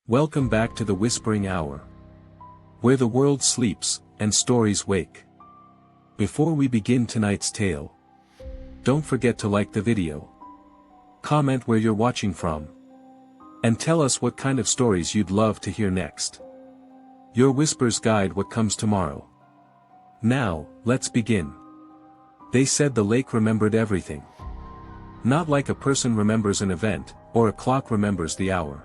Welcome back to the Whispering Hour, where the world sleeps, and stories wake. Before we begin tonight's tale, don't forget to like the video, comment where you're watching from, and tell us what kind of stories you'd love to hear next. Your whispers guide what comes tomorrow. Now, let's begin. They said the lake remembered everything. Not like a person remembers an event, or a clock remembers the hour.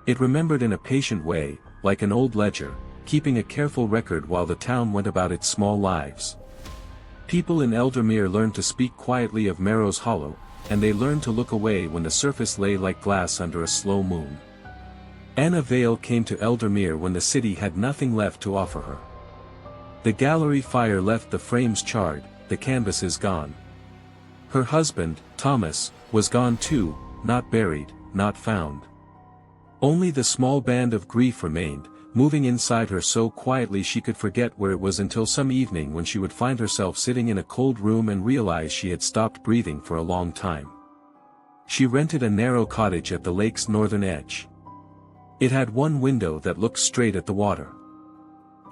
It remembered in a patient way, like an old ledger, keeping a careful record while the town went about its small lives. People in Eldermere learned to speak quietly of Merrow's Hollow, and they learned to look away when the surface lay like glass under a slow moon. Anna Vale came to Eldermere when the city had nothing left to offer her. The gallery fire left the frames charred, the canvases gone. Her husband, Thomas, was gone too, not buried, not found. Only the small band of grief remained, moving inside her so quietly she could forget where it was until some evening when she would find herself sitting in a cold room and realize she had stopped breathing for a long time. She rented a narrow cottage at the lake's northern edge. It had one window that looked straight at the water.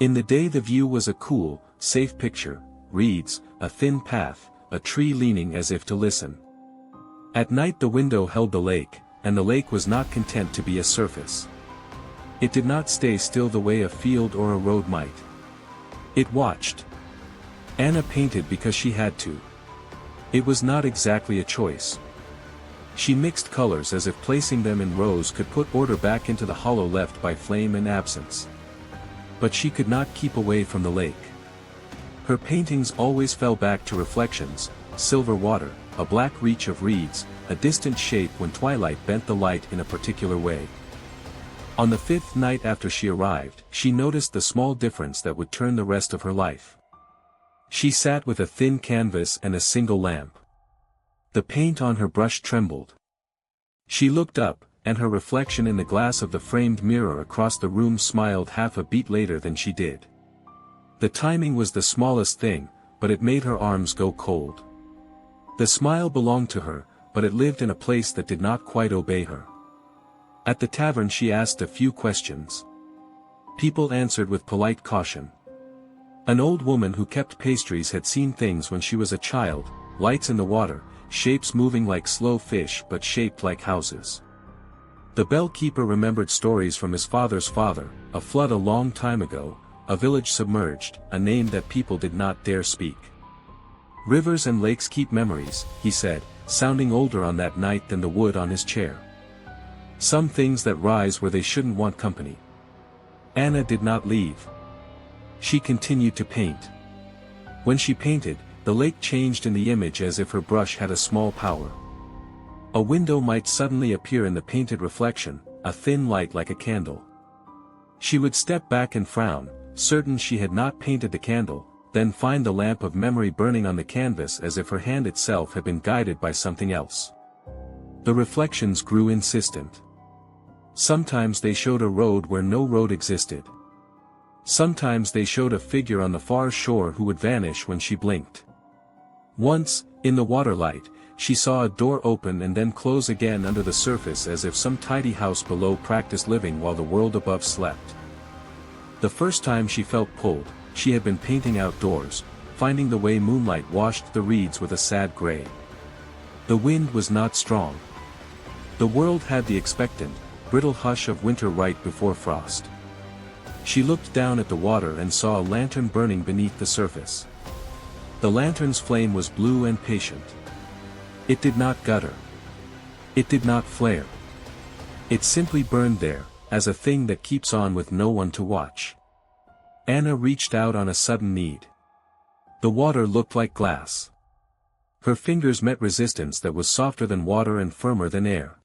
In the day the view was a cool, safe picture: reeds, a thin path, a tree leaning as if to listen. At night the window held the lake, and the lake was not content to be a surface. It did not stay still the way a field or a road might. It watched. Anna painted because she had to. It was not exactly a choice. She mixed colors as if placing them in rows could put order back into the hollow left by flame and absence. But she could not keep away from the lake. Her paintings always fell back to reflections: silver water, a black reach of reeds, a distant shape when twilight bent the light in a particular way. On the fifth night after she arrived, she noticed the small difference that would turn the rest of her life. She sat with a thin canvas and a single lamp. The paint on her brush trembled. She looked up, and her reflection in the glass of the framed mirror across the room smiled half a beat later than she did. The timing was the smallest thing, but it made her arms go cold. The smile belonged to her, but it lived in a place that did not quite obey her. At the tavern she asked a few questions. People answered with polite caution. An old woman who kept pastries had seen things when she was a child: lights in the water, shapes moving like slow fish but shaped like houses. The bellkeeper remembered stories from his father's father: a flood a long time ago, a village submerged, a name that people did not dare speak. Rivers and lakes keep memories, he said, sounding older on that night than the wood on his chair. Some things that rise where they shouldn't want company. Anna did not leave. She continued to paint. When she painted, the lake changed in the image as if her brush had a small power. A window might suddenly appear in the painted reflection, a thin light like a candle. She would step back and frown, certain she had not painted the candle, then find the lamp of memory burning on the canvas as if her hand itself had been guided by something else. The reflections grew insistent. Sometimes they showed a road where no road existed. Sometimes they showed a figure on the far shore who would vanish when she blinked. Once, in the waterlight, she saw a door open and then close again under the surface as if some tidy house below practiced living while the world above slept. The first time she felt pulled, she had been painting outdoors, finding the way moonlight washed the reeds with a sad gray. The wind was not strong. The world had the expectant, brittle hush of winter right before frost. She looked down at the water and saw a lantern burning beneath the surface. The lantern's flame was blue and patient. It did not gutter. It did not flare. It simply burned there, as a thing that keeps on with no one to watch. Anna reached out on a sudden need. The water looked like glass. Her fingers met resistance that was softer than water and firmer than air.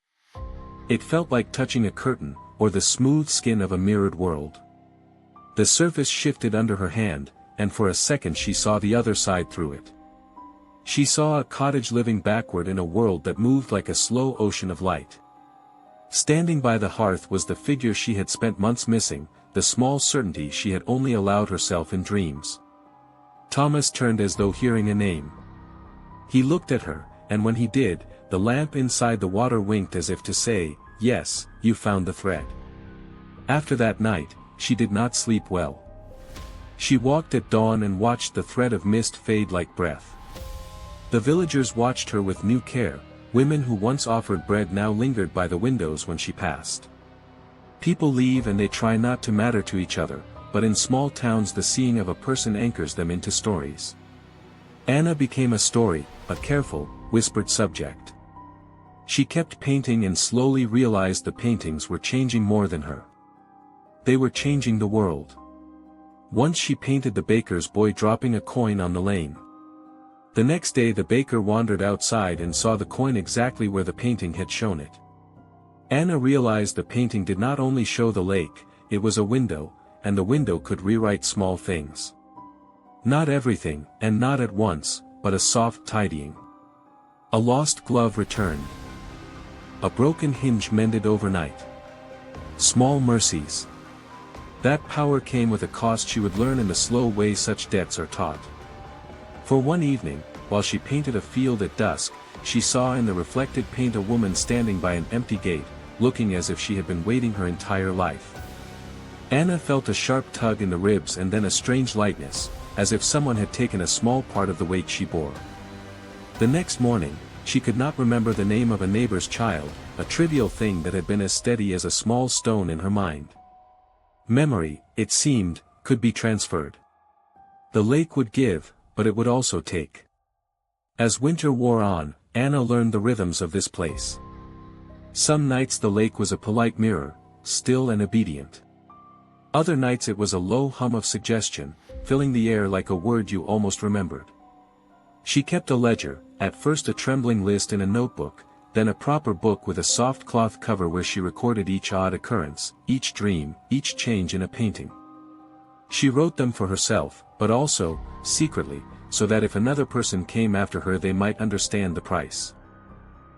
It felt like touching a curtain, or the smooth skin of a mirrored world. The surface shifted under her hand, and for a second she saw the other side through it. She saw a cottage living backward in a world that moved like a slow ocean of light. Standing by the hearth was the figure she had spent months missing, the small certainty she had only allowed herself in dreams. Thomas turned as though hearing a name. He looked at her, and when he did, the lamp inside the water winked as if to say, "Yes, you found the thread." After that night, she did not sleep well. She walked at dawn and watched the thread of mist fade like breath. The villagers watched her with new care. Women who once offered bread now lingered by the windows when she passed. People leave and they try not to matter to each other, but in small towns the seeing of a person anchors them into stories. Anna became a story, a careful, whispered subject. She kept painting and slowly realized the paintings were changing more than her. They were changing the world. Once she painted the baker's boy dropping a coin on the lane. The next day the baker wandered outside and saw the coin exactly where the painting had shown it. Anna realized the painting did not only show the lake, it was a window, and the window could rewrite small things. Not everything, and not at once, but a soft tidying. A lost glove returned. A broken hinge mended overnight. Small mercies. That power came with a cost she would learn in the slow way such debts are taught. For one evening, while she painted a field at dusk, she saw in the reflected paint a woman standing by an empty gate, looking as if she had been waiting her entire life. Anna felt a sharp tug in the ribs and then a strange lightness, as if someone had taken a small part of the weight she bore. The next morning, she could not remember the name of a neighbor's child, a trivial thing that had been as steady as a small stone in her mind. Memory, it seemed, could be transferred. The lake would give, but it would also take. As winter wore on, Anna learned the rhythms of this place. Some nights the lake was a polite mirror, still and obedient. Other nights it was a low hum of suggestion, filling the air like a word you almost remembered. She kept a ledger, at first a trembling list in a notebook, then a proper book with a soft cloth cover where she recorded each odd occurrence, each dream, each change in a painting. She wrote them for herself, but also, secretly, so that if another person came after her they might understand the price.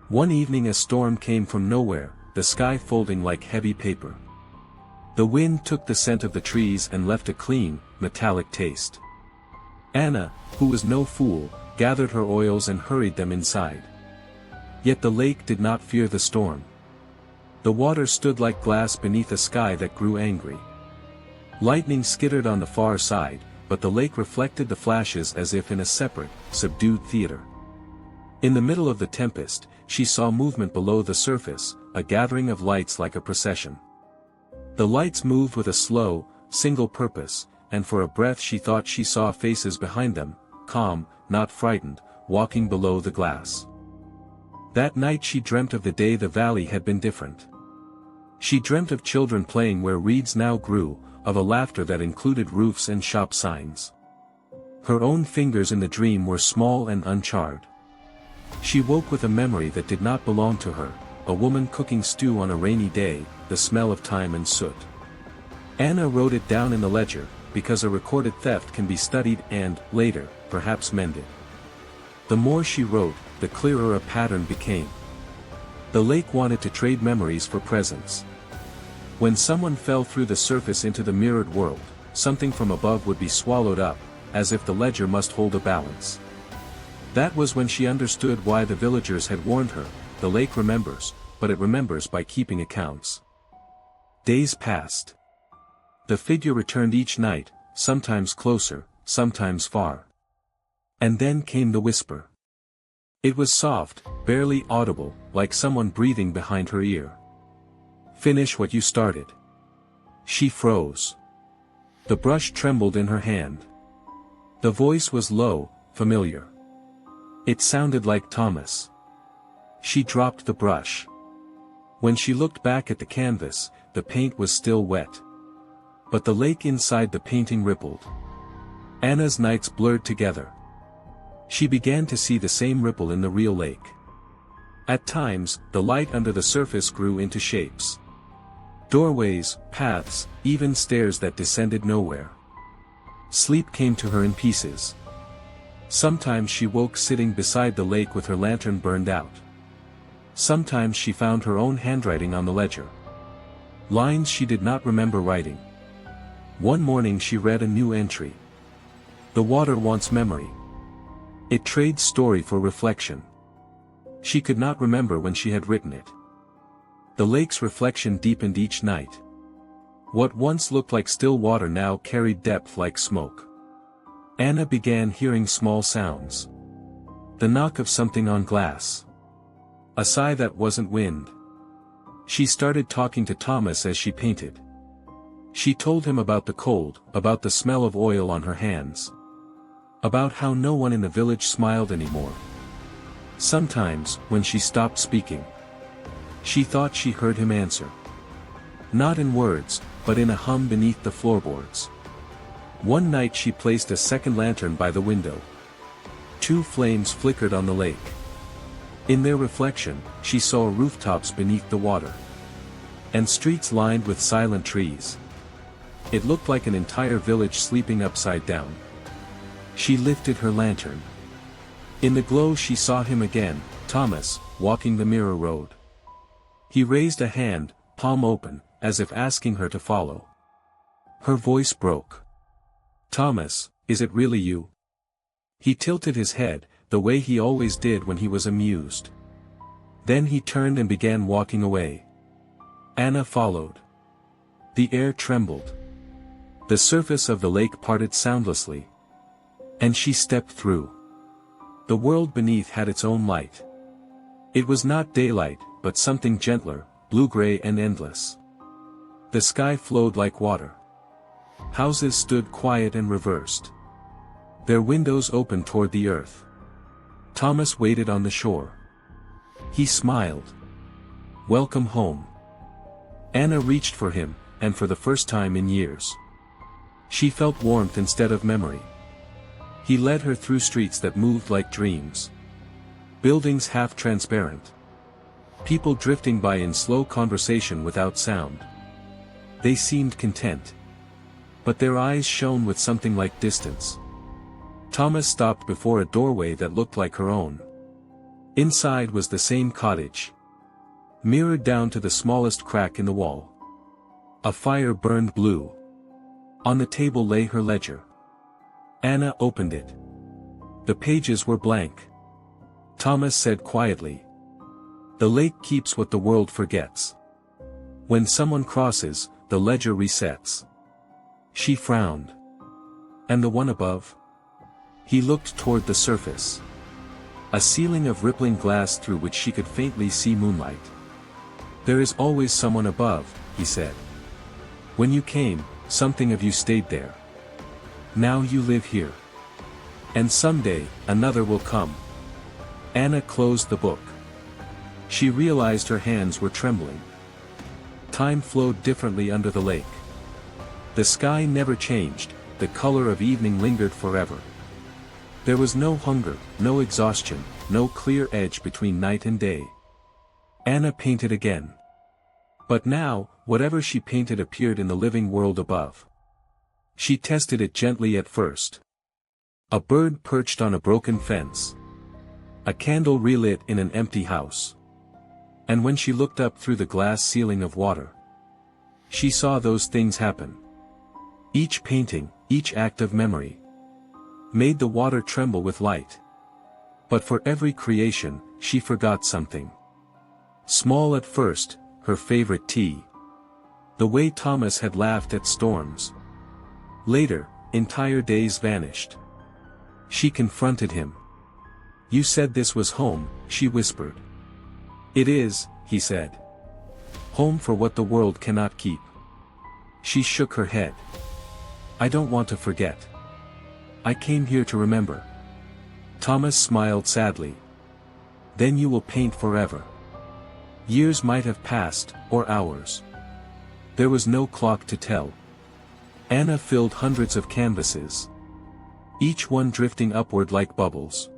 One evening a storm came from nowhere, the sky folding like heavy paper. The wind took the scent of the trees and left a clean, metallic taste. Anna, who was no fool, gathered her oils and hurried them inside. Yet the lake did not fear the storm. The water stood like glass beneath a sky that grew angry. Lightning skittered on the far side, but the lake reflected the flashes as if in a separate, subdued theater. In the middle of the tempest, she saw movement below the surface, a gathering of lights like a procession. The lights moved with a slow, single purpose, and for a breath she thought she saw faces behind them, calm, not frightened, walking below the glass. That night she dreamt of the day the valley had been different. She dreamt of children playing where reeds now grew, of a laughter that included roofs and shop signs. Her own fingers in the dream were small and uncharred. She woke with a memory that did not belong to her, a woman cooking stew on a rainy day, the smell of thyme and soot. Anna wrote it down in the ledger, because a recorded theft can be studied and, later, perhaps mended. The more she wrote, the clearer a pattern became. The lake wanted to trade memories for presents. When someone fell through the surface into the mirrored world, something from above would be swallowed up, as if the ledger must hold a balance. That was when she understood why the villagers had warned her, the lake remembers, but it remembers by keeping accounts. Days passed. The figure returned each night, sometimes closer, sometimes far. And then came the whisper. It was soft, barely audible, like someone breathing behind her ear. Finish what you started. She froze. The brush trembled in her hand. The voice was low, familiar. It sounded like Thomas. She dropped the brush. When she looked back at the canvas, the paint was still wet. But the lake inside the painting rippled. Anna's nights blurred together. She began to see the same ripple in the real lake. At times, the light under the surface grew into shapes. Doorways, paths, even stairs that descended nowhere. Sleep came to her in pieces. Sometimes she woke sitting beside the lake with her lantern burned out. Sometimes she found her own handwriting on the ledger. Lines she did not remember writing. One morning she read a new entry. The water wants memory. It trades story for reflection. She could not remember when she had written it. The lake's reflection deepened each night. What once looked like still water now carried depth like smoke. Anna began hearing small sounds. The knock of something on glass. A sigh that wasn't wind. She started talking to Thomas as she painted. She told him about the cold, about the smell of oil on her hands. About how no one in the village smiled anymore. Sometimes, when she stopped speaking, she thought she heard him answer. Not in words, but in a hum beneath the floorboards. One night she placed a second lantern by the window. 2 flames flickered on the lake. In their reflection, she saw rooftops beneath the water. And streets lined with silent trees. It looked like an entire village sleeping upside down. She lifted her lantern. In the glow she saw him again, Thomas, walking the mirror road. He raised a hand, palm open, as if asking her to follow. Her voice broke. "Thomas, is it really you?" He tilted his head, the way he always did when he was amused. Then he turned and began walking away. Anna followed. The air trembled. The surface of the lake parted soundlessly. And she stepped through. The world beneath had its own light. It was not daylight, but something gentler, blue-gray and endless. The sky flowed like water. Houses stood quiet and reversed. Their windows opened toward the earth. Thomas waited on the shore. He smiled. "Welcome home." Anna reached for him, and for the first time in years, she felt warmth instead of memory. He led her through streets that moved like dreams. Buildings half-transparent. People drifting by in slow conversation without sound. They seemed content. But their eyes shone with something like distance. Thomas stopped before a doorway that looked like her own. Inside was the same cottage. Mirrored down to the smallest crack in the wall. A fire burned blue. On the table lay her ledger. Anna opened it. The pages were blank. Thomas said quietly, "The lake keeps what the world forgets. When someone crosses, the ledger resets." She frowned. "And the one above?" He looked toward the surface. A ceiling of rippling glass through which she could faintly see moonlight. "There is always someone above," he said. "When you came, something of you stayed there. Now you live here. And someday, another will come." Anna closed the book. She realized her hands were trembling. Time flowed differently under the lake. The sky never changed, the color of evening lingered forever. There was no hunger, no exhaustion, no clear edge between night and day. Anna painted again. But now, whatever she painted appeared in the living world above. She tested it gently at first. A bird perched on a broken fence. A candle relit in an empty house. And when she looked up through the glass ceiling of water, she saw those things happen. Each painting, each act of memory, made the water tremble with light. But for every creation, she forgot something. Small at first, her favorite tea. The way Thomas had laughed at storms. Later, entire days vanished. She confronted him. "You said this was home," she whispered. "It is," he said. "Home for what the world cannot keep." She shook her head. "I don't want to forget. I came here to remember." Thomas smiled sadly. "Then you will paint forever." Years might have passed, or hours. There was no clock to tell. Anna filled hundreds of canvases. Each one drifting upward like bubbles.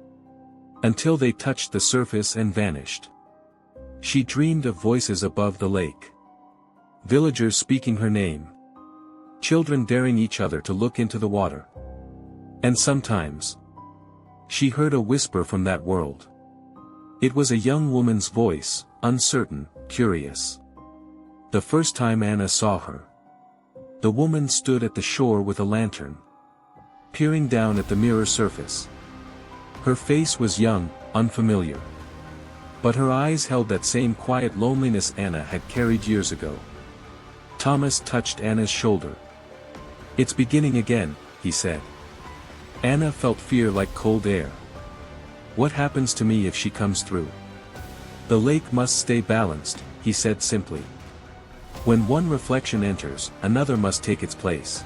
Until they touched the surface and vanished. She dreamed of voices above the lake. Villagers speaking her name. Children daring each other to look into the water. And sometimes, she heard a whisper from that world. It was a young woman's voice, uncertain, curious. The first time Anna saw her, the woman stood at the shore with a lantern, peering down at the mirror surface. Her face was young, unfamiliar. But her eyes held that same quiet loneliness Anna had carried years ago. Thomas touched Anna's shoulder. "It's beginning again," he said. Anna felt fear like cold air. "What happens to me if she comes through?" "The lake must stay balanced," he said simply. "When one reflection enters, another must take its place."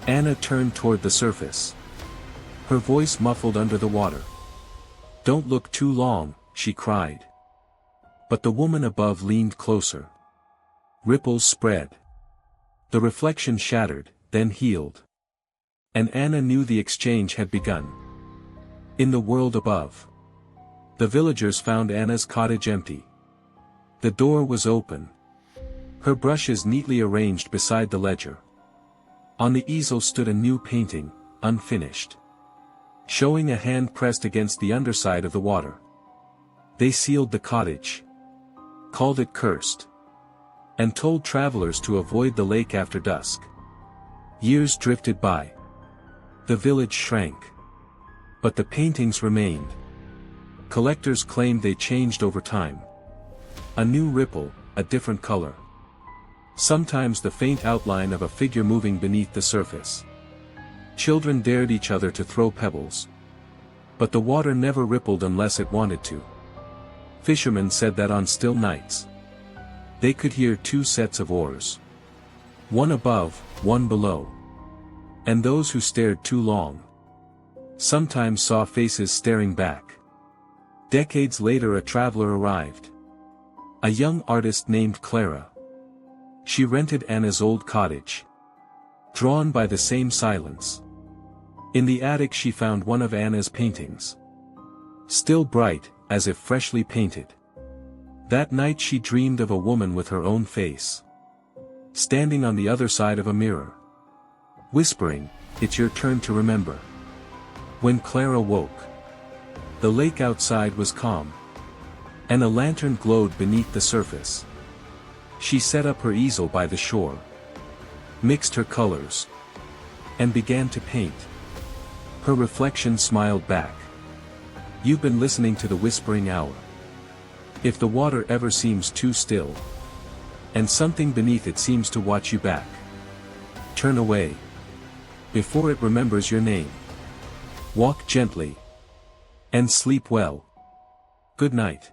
Anna turned toward the surface. Her voice muffled under the water. "Don't look too long," she cried. But the woman above leaned closer. Ripples spread. The reflection shattered, then healed. And Anna knew the exchange had begun. In the world above, the villagers found Anna's cottage empty. The door was open. Her brushes neatly arranged beside the ledger. On the easel stood a new painting, unfinished, showing a hand pressed against the underside of the water. They sealed the cottage, called it cursed, and told travelers to avoid the lake after dusk. Years drifted by. The village shrank. But the paintings remained. Collectors claimed they changed over time. A new ripple, a different color. Sometimes the faint outline of a figure moving beneath the surface. Children dared each other to throw pebbles. But the water never rippled unless it wanted to. Fishermen said that on still nights, they could hear two sets of oars. One above, one below. And those who stared too long sometimes saw faces staring back. Decades later a traveler arrived. A young artist named Clara. She rented Anna's old cottage, drawn by the same silence. In the attic she found one of Anna's paintings, still bright, as if freshly painted. That night she dreamed of a woman with her own face, standing on the other side of a mirror, whispering, "It's your turn to remember." When Clara woke, the lake outside was calm, and a lantern glowed beneath the surface. She set up her easel by the shore, mixed her colors, and began to paint. Her reflection smiled back. "You've been listening to the whispering hour. If the water ever seems too still, and something beneath it seems to watch you back, turn away, before it remembers your name. Walk gently, and sleep well. Good night."